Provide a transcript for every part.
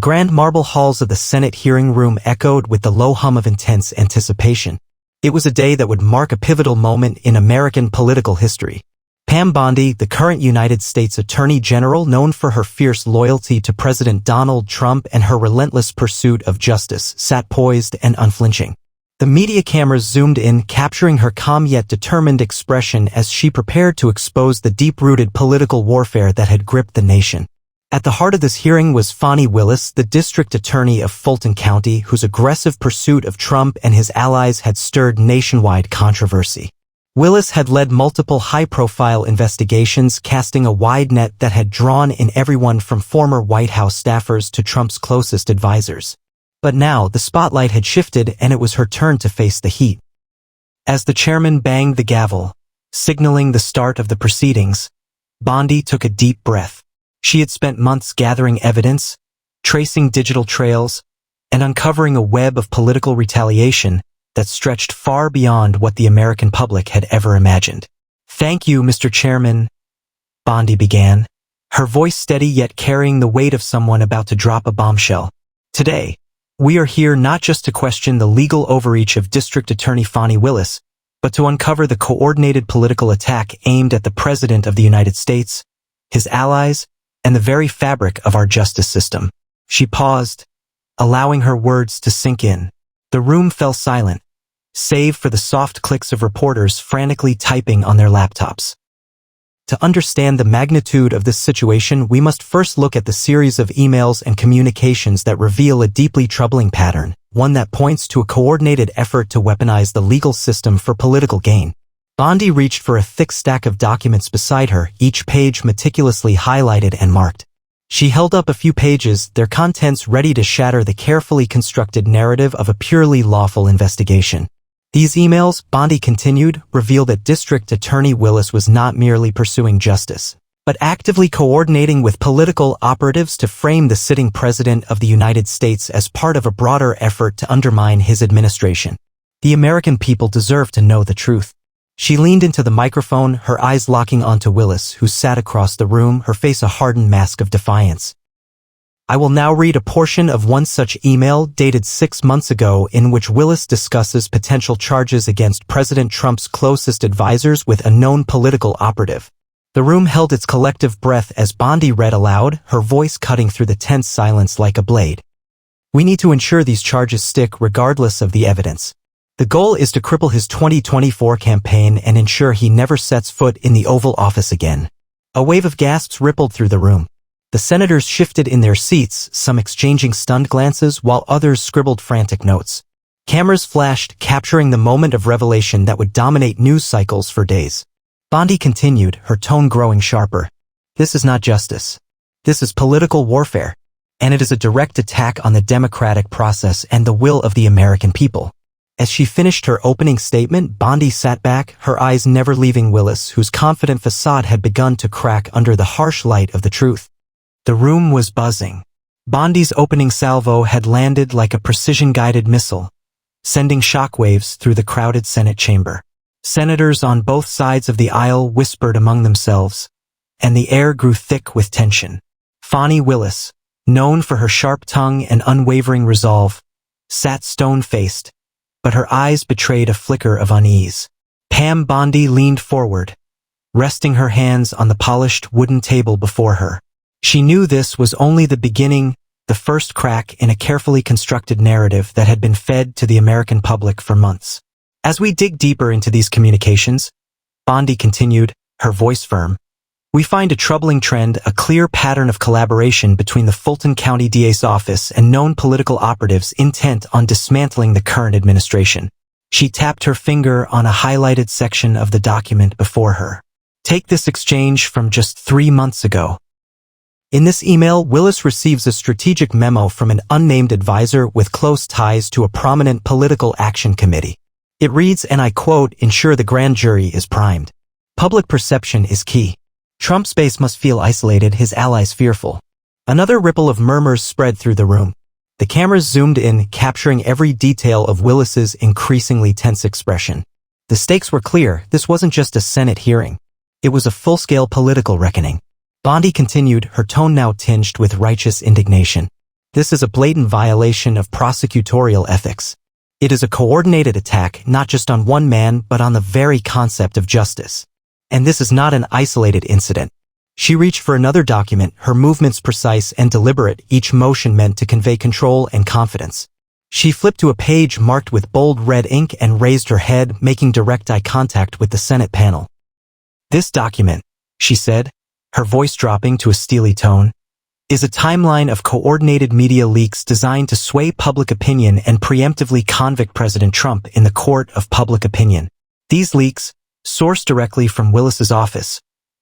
grand marble halls of the Senate hearing room echoed with the low hum of intense anticipation. It was a day that would mark a pivotal moment in American political history. Pam Bondi, the current United States Attorney General known for her fierce loyalty to President Donald Trump and her relentless pursuit of justice, sat poised and unflinching. The media cameras zoomed in, capturing her calm yet determined expression as she prepared to expose the deep-rooted political warfare that had gripped the nation. At the heart of this hearing was Fani Willis, the district attorney of Fulton County, whose aggressive pursuit of Trump and his allies had stirred nationwide controversy. Willis had led multiple high-profile investigations, casting a wide net that had drawn in everyone from former White House staffers to Trump's closest advisors. But now the spotlight had shifted and it was her turn to face the heat. As the chairman banged the gavel, signaling the start of the proceedings, Bondi took a deep breath. She had spent months gathering evidence, tracing digital trails, and uncovering a web of political retaliation that stretched far beyond what the American public had ever imagined. "Thank you, Mr. Chairman," Bondi began, her voice steady yet carrying the weight of someone about to drop a bombshell. "Today, we are here not just to question the legal overreach of District Attorney Fani Willis, but to uncover the coordinated political attack aimed at the President of the United States, his allies, and the very fabric of our justice system." She paused, allowing her words to sink in. The room fell silent, save for the soft clicks of reporters frantically typing on their laptops. To understand the magnitude of this situation, we must first look at the series of emails and communications that reveal a deeply troubling pattern, one that points to a coordinated effort to weaponize the legal system for political gain. Bondi reached for a thick stack of documents beside her, each page meticulously highlighted and marked. She held up a few pages, their contents ready to shatter the carefully constructed narrative of a purely lawful investigation. These emails, Bondi continued, reveal that District Attorney Willis was not merely pursuing justice, but actively coordinating with political operatives to frame the sitting President of the United States as part of a broader effort to undermine his administration. The American people deserve to know the truth. She leaned into the microphone, her eyes locking onto Willis, who sat across the room, her face a hardened mask of defiance. "I will now read a portion of one such email dated 6 months ago in which Willis discusses potential charges against President Trump's closest advisors with a known political operative." The room held its collective breath as Bondi read aloud, her voice cutting through the tense silence like a blade. "We need to ensure these charges stick regardless of the evidence. The goal is to cripple his 2024 campaign and ensure he never sets foot in the Oval Office again." A wave of gasps rippled through the room. The senators shifted in their seats, some exchanging stunned glances while others scribbled frantic notes. Cameras flashed, capturing the moment of revelation that would dominate news cycles for days. Bondi continued, her tone growing sharper. "This is not justice. This is political warfare, and it is a direct attack on the democratic process and the will of the American people." As she finished her opening statement, Bondi sat back, her eyes never leaving Willis, whose confident facade had begun to crack under the harsh light of the truth. The room was buzzing. Bondi's opening salvo had landed like a precision-guided missile, sending shockwaves through the crowded Senate chamber. Senators on both sides of the aisle whispered among themselves, and the air grew thick with tension. Fani Willis, known for her sharp tongue and unwavering resolve, sat stone-faced, but her eyes betrayed a flicker of unease. Pam Bondi leaned forward, resting her hands on the polished wooden table before her. She knew this was only the beginning, the first crack in a carefully constructed narrative that had been fed to the American public for months. "As we dig deeper into these communications," Bondi continued, her voice firm, "we find a troubling trend, a clear pattern of collaboration between the Fulton County DA's office and known political operatives intent on dismantling the current administration." She tapped her finger on a highlighted section of the document before her. "Take this exchange from just 3 months ago." In this email, Willis receives a strategic memo from an unnamed advisor with close ties to a prominent political action committee. It reads, and I quote, "Ensure the grand jury is primed. Public perception is key. Trump's base must feel isolated, his allies fearful." Another ripple of murmurs spread through the room. The cameras zoomed in, capturing every detail of Willis's increasingly tense expression. The stakes were clear. This wasn't just a Senate hearing. It was a full-scale political reckoning. Bondi continued, her tone now tinged with righteous indignation. This is a blatant violation of prosecutorial ethics. It is a coordinated attack not just on one man but on the very concept of justice. And this is not an isolated incident. She reached for another document, her movements precise and deliberate, each motion meant to convey control and confidence. She flipped to a page marked with bold red ink and raised her head, making direct eye contact with the Senate panel. "This document," she said, her voice dropping to a steely tone, "is a timeline of coordinated media leaks designed to sway public opinion and preemptively convict President Trump in the court of public opinion. These leaks, sourced directly from Willis's office,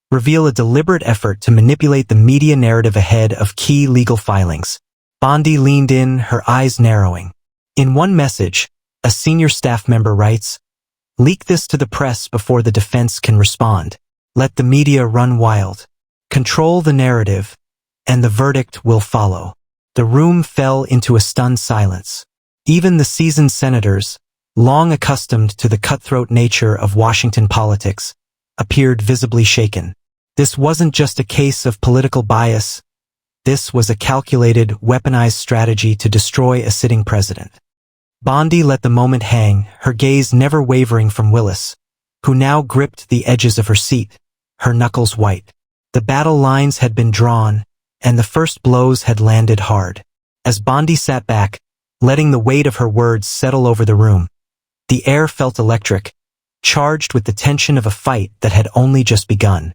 reveal a deliberate effort to manipulate the media narrative ahead of key legal filings." Bondi leaned in, her eyes narrowing. In one message, a senior staff member writes, "Leak this to the press before the defense can respond. Let the media run wild. Control the narrative, and the verdict will follow." The room fell into a stunned silence. Even the seasoned senators, long accustomed to the cutthroat nature of Washington politics, appeared visibly shaken. This wasn't just a case of political bias. This was a calculated, weaponized strategy to destroy a sitting president. Bondi let the moment hang, her gaze never wavering from Willis, who now gripped the edges of her seat, her knuckles white. The battle lines had been drawn, and the first blows had landed hard. As Bondi sat back, letting the weight of her words settle over the room, the air felt electric, charged with the tension of a fight that had only just begun.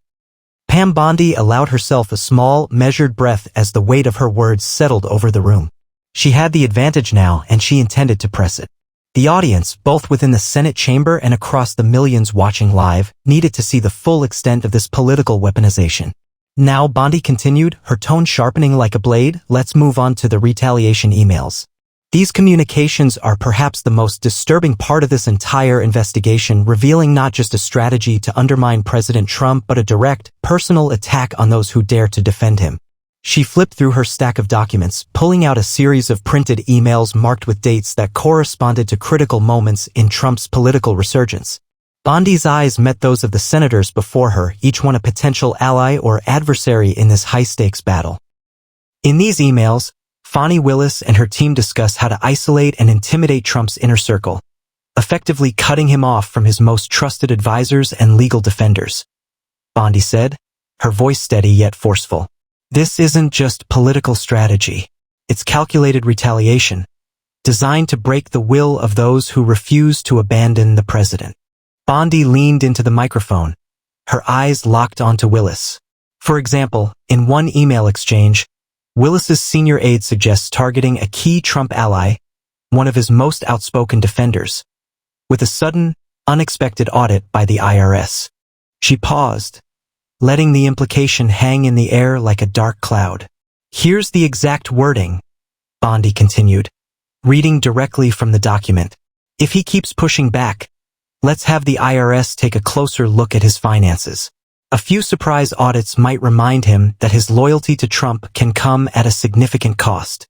Pam Bondi allowed herself a small, measured breath as the weight of her words settled over the room. She had the advantage now, and she intended to press it. The audience, both within the Senate chamber and across the millions watching live, needed to see the full extent of this political weaponization. "Now," Bondi continued, her tone sharpening like a blade, "let's move on to the retaliation emails. These communications are perhaps the most disturbing part of this entire investigation, revealing not just a strategy to undermine President Trump but a direct, personal attack on those who dare to defend him." She flipped through her stack of documents, pulling out a series of printed emails marked with dates that corresponded to critical moments in Trump's political resurgence. Bondi's eyes met those of the senators before her, each one a potential ally or adversary in this high-stakes battle. In these emails, Fani Willis and her team discuss how to isolate and intimidate Trump's inner circle, effectively cutting him off from his most trusted advisors and legal defenders. Bondi said, her voice steady yet forceful. "This isn't just political strategy. It's calculated retaliation, designed to break the will of those who refuse to abandon the president." Bondi leaned into the microphone, her eyes locked onto Willis. For example, in one email exchange, Willis's senior aide suggests targeting a key Trump ally, one of his most outspoken defenders, with a sudden, unexpected audit by the IRS. She paused, letting the implication hang in the air like a dark cloud. "Here's the exact wording," Bondi continued, reading directly from the document. "If he keeps pushing back, let's have the IRS take a closer look at his finances. A few surprise audits might remind him that his loyalty to Trump can come at a significant cost."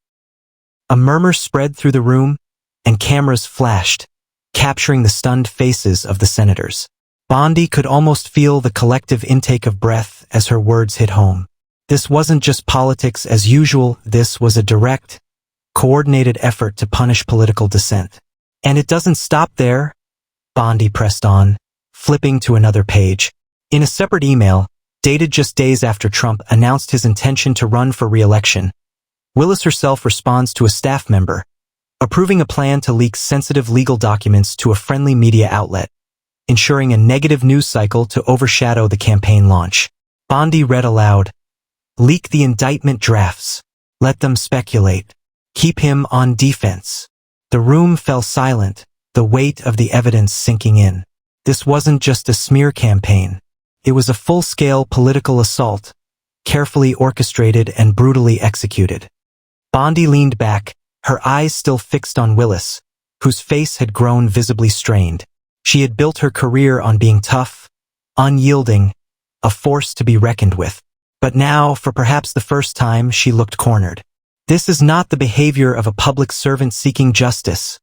A murmur spread through the room, and cameras flashed, capturing the stunned faces of the senators. Bondi could almost feel the collective intake of breath as her words hit home. This wasn't just politics as usual, this was a direct, coordinated effort to punish political dissent. "And it doesn't stop there," Bondi pressed on, flipping to another page. In a separate email, dated just days after Trump announced his intention to run for re-election, Willis herself responds to a staff member, approving a plan to leak sensitive legal documents to a friendly media outlet, ensuring a negative news cycle to overshadow the campaign launch. Bondi read aloud, "Leak the indictment drafts. Let them speculate. Keep him on defense." The room fell silent, the weight of the evidence sinking in. This wasn't just a smear campaign. It was a full-scale political assault, carefully orchestrated and brutally executed. Bondi leaned back, her eyes still fixed on Willis, whose face had grown visibly strained. She had built her career on being tough, unyielding, a force to be reckoned with. But now, for perhaps the first time, she looked cornered. "This is not the behavior of a public servant seeking justice,"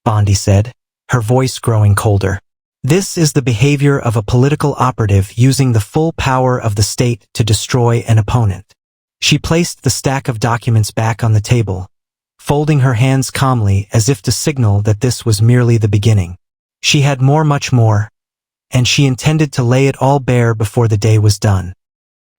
Bondi said, her voice growing colder. "This is the behavior of a political operative using the full power of the state to destroy an opponent." She placed the stack of documents back on the table, folding her hands calmly as if to signal that this was merely the beginning. She had much more, and she intended to lay it all bare before the day was done.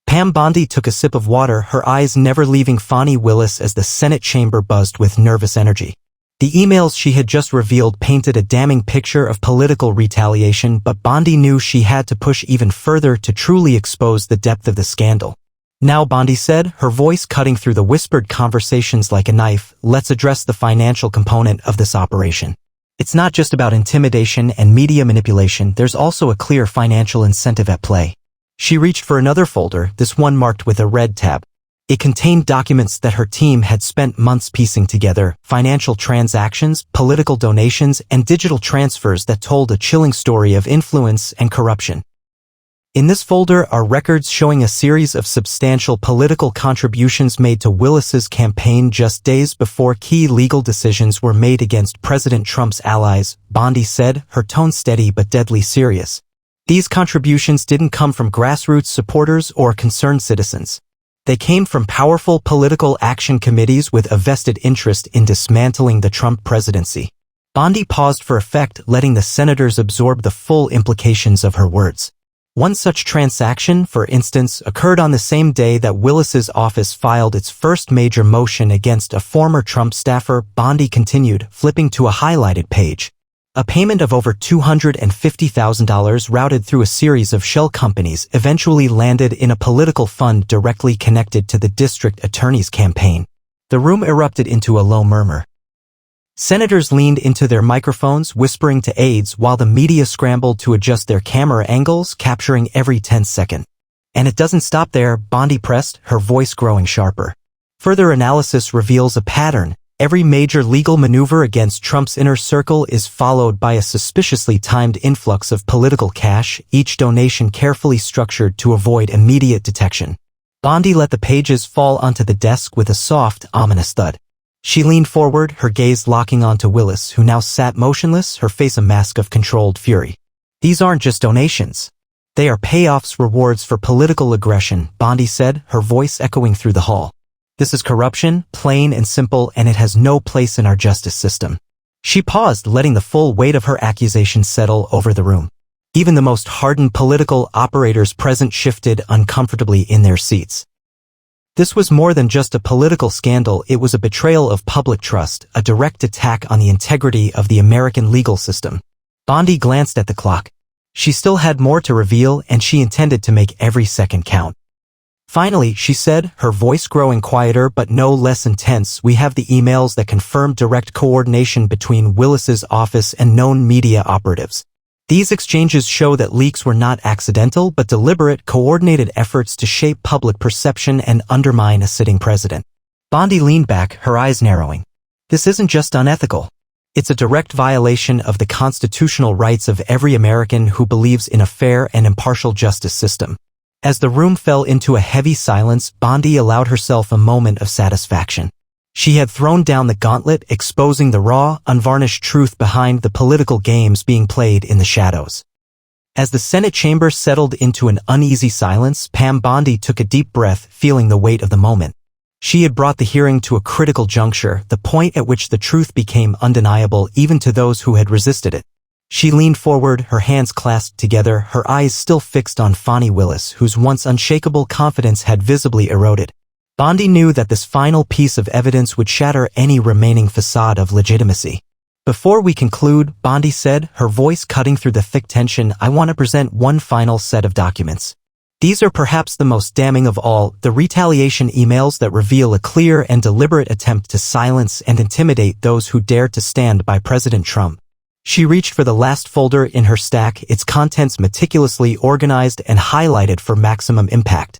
Pam Bondi took a sip of water, her eyes never leaving Fani Willis as the Senate chamber buzzed with nervous energy. The emails she had just revealed painted a damning picture of political retaliation, but Bondi knew she had to push even further to truly expose the depth of the scandal. Now, Bondi said, her voice cutting through the whispered conversations like a knife, let's address the financial component of this operation. It's not just about intimidation and media manipulation, there's also a clear financial incentive at play. She reached for another folder, this one marked with a red tab. It contained documents that her team had spent months piecing together, financial transactions, political donations, and digital transfers that told a chilling story of influence and corruption. In this folder are records showing a series of substantial political contributions made to Willis's campaign just days before key legal decisions were made against President Trump's allies, Bondi said, her tone steady but deadly serious. These contributions didn't come from grassroots supporters or concerned citizens. They came from powerful political action committees with a vested interest in dismantling the Trump presidency. Bondi paused for effect, letting the senators absorb the full implications of her words. One such transaction, for instance, occurred on the same day that Willis's office filed its first major motion against a former Trump staffer, Bondi continued, flipping to a highlighted page. A payment of over $250,000 routed through a series of shell companies eventually landed in a political fund directly connected to the district attorney's campaign. The room erupted into a low murmur. Senators leaned into their microphones, whispering to aides while the media scrambled to adjust their camera angles, capturing every 10 seconds. And it doesn't stop there, Bondi pressed, her voice growing sharper. Further analysis reveals a pattern. Every major legal maneuver against Trump's inner circle is followed by a suspiciously timed influx of political cash, each donation carefully structured to avoid immediate detection. Bondi let the pages fall onto the desk with a soft, ominous thud. She leaned forward, her gaze locking onto Willis, who now sat motionless, her face a mask of controlled fury. These aren't just donations. They are payoffs, rewards for political aggression, Bondi said, her voice echoing through the hall. This is corruption, plain and simple, and it has no place in our justice system. She paused, letting the full weight of her accusations settle over the room. Even the most hardened political operators present shifted uncomfortably in their seats. This was more than just a political scandal, it was a betrayal of public trust, a direct attack on the integrity of the American legal system. Bondi glanced at the clock. She still had more to reveal, and she intended to make every second count. Finally, she said, her voice growing quieter but no less intense, we have the emails that confirm direct coordination between Willis's office and known media operatives. These exchanges show that leaks were not accidental but deliberate, coordinated efforts to shape public perception and undermine a sitting president. Bondi leaned back, her eyes narrowing. This isn't just unethical. It's a direct violation of the constitutional rights of every American who believes in a fair and impartial justice system. As the room fell into a heavy silence, Bondi allowed herself a moment of satisfaction. She had thrown down the gauntlet, exposing the raw, unvarnished truth behind the political games being played in the shadows. As the Senate chamber settled into an uneasy silence, Pam Bondi took a deep breath, feeling the weight of the moment. She had brought the hearing to a critical juncture, the point at which the truth became undeniable even to those who had resisted it. She leaned forward, her hands clasped together, her eyes still fixed on Fani Willis, whose once unshakable confidence had visibly eroded. Bondi knew that this final piece of evidence would shatter any remaining facade of legitimacy. Before we conclude, Bondi said, her voice cutting through the thick tension, I want to present one final set of documents. These are perhaps the most damning of all, the retaliation emails that reveal a clear and deliberate attempt to silence and intimidate those who dare to stand by President Trump. She reached for the last folder in her stack, its contents meticulously organized and highlighted for maximum impact.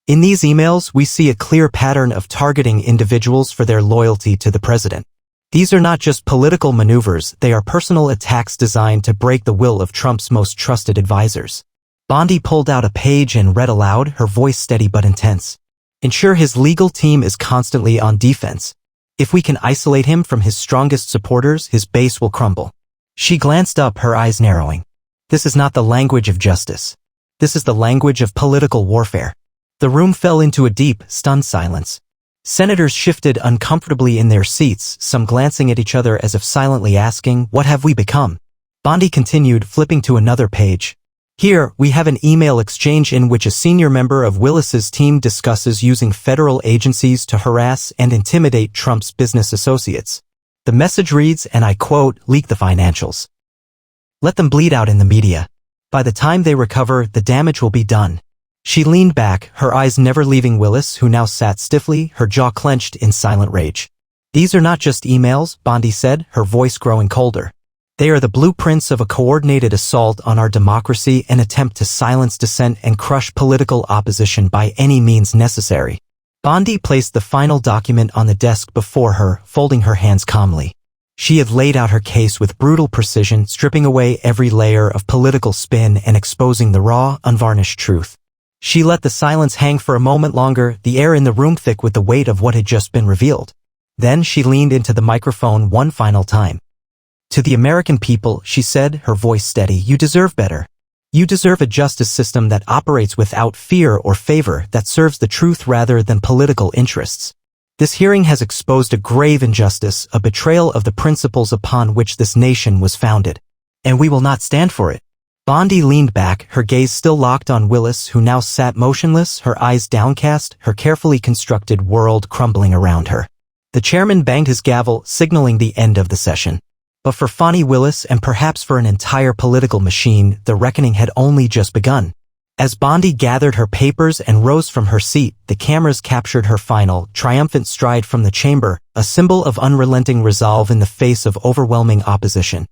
In these emails, we see a clear pattern of targeting individuals for their loyalty to the president. These are not just political maneuvers, they are personal attacks designed to break the will of Trump's most trusted advisors. Bondi pulled out a page and read aloud, her voice steady but intense. Ensure his legal team is constantly on defense. If we can isolate him from his strongest supporters, his base will crumble. She glanced up, her eyes narrowing. This is not the language of justice. This is the language of political warfare. The room fell into a deep, stunned silence. Senators shifted uncomfortably in their seats, some glancing at each other as if silently asking, "What have we become?" Bondi continued, flipping to another page. "Here, we have an email exchange in which a senior member of Willis's team discusses using federal agencies to harass and intimidate Trump's business associates. The message reads, and I quote, 'Leak the financials. Let them bleed out in the media. By the time they recover, the damage will be done.'" She leaned back, her eyes never leaving Willis, who now sat stiffly, her jaw clenched in silent rage. "These are not just emails," Bondi said, her voice growing colder. "They are the blueprints of a coordinated assault on our democracy, an attempt to silence dissent and crush political opposition by any means necessary." Bondi placed the final document on the desk before her, folding her hands calmly. She had laid out her case with brutal precision, stripping away every layer of political spin and exposing the raw, unvarnished truth. She let the silence hang for a moment longer, the air in the room thick with the weight of what had just been revealed. Then she leaned into the microphone one final time. "To the American people," she said, her voice steady, "you deserve better. You deserve a justice system that operates without fear or favor, that serves the truth rather than political interests. This hearing has exposed a grave injustice, a betrayal of the principles upon which this nation was founded. And we will not stand for it." Bondi leaned back, her gaze still locked on Willis, who now sat motionless, her eyes downcast, her carefully constructed world crumbling around her. The chairman banged his gavel, signaling the end of the session. But for Fani Willis, and perhaps for an entire political machine, the reckoning had only just begun. As Bondi gathered her papers and rose from her seat, the cameras captured her final, triumphant stride from the chamber, a symbol of unrelenting resolve in the face of overwhelming opposition.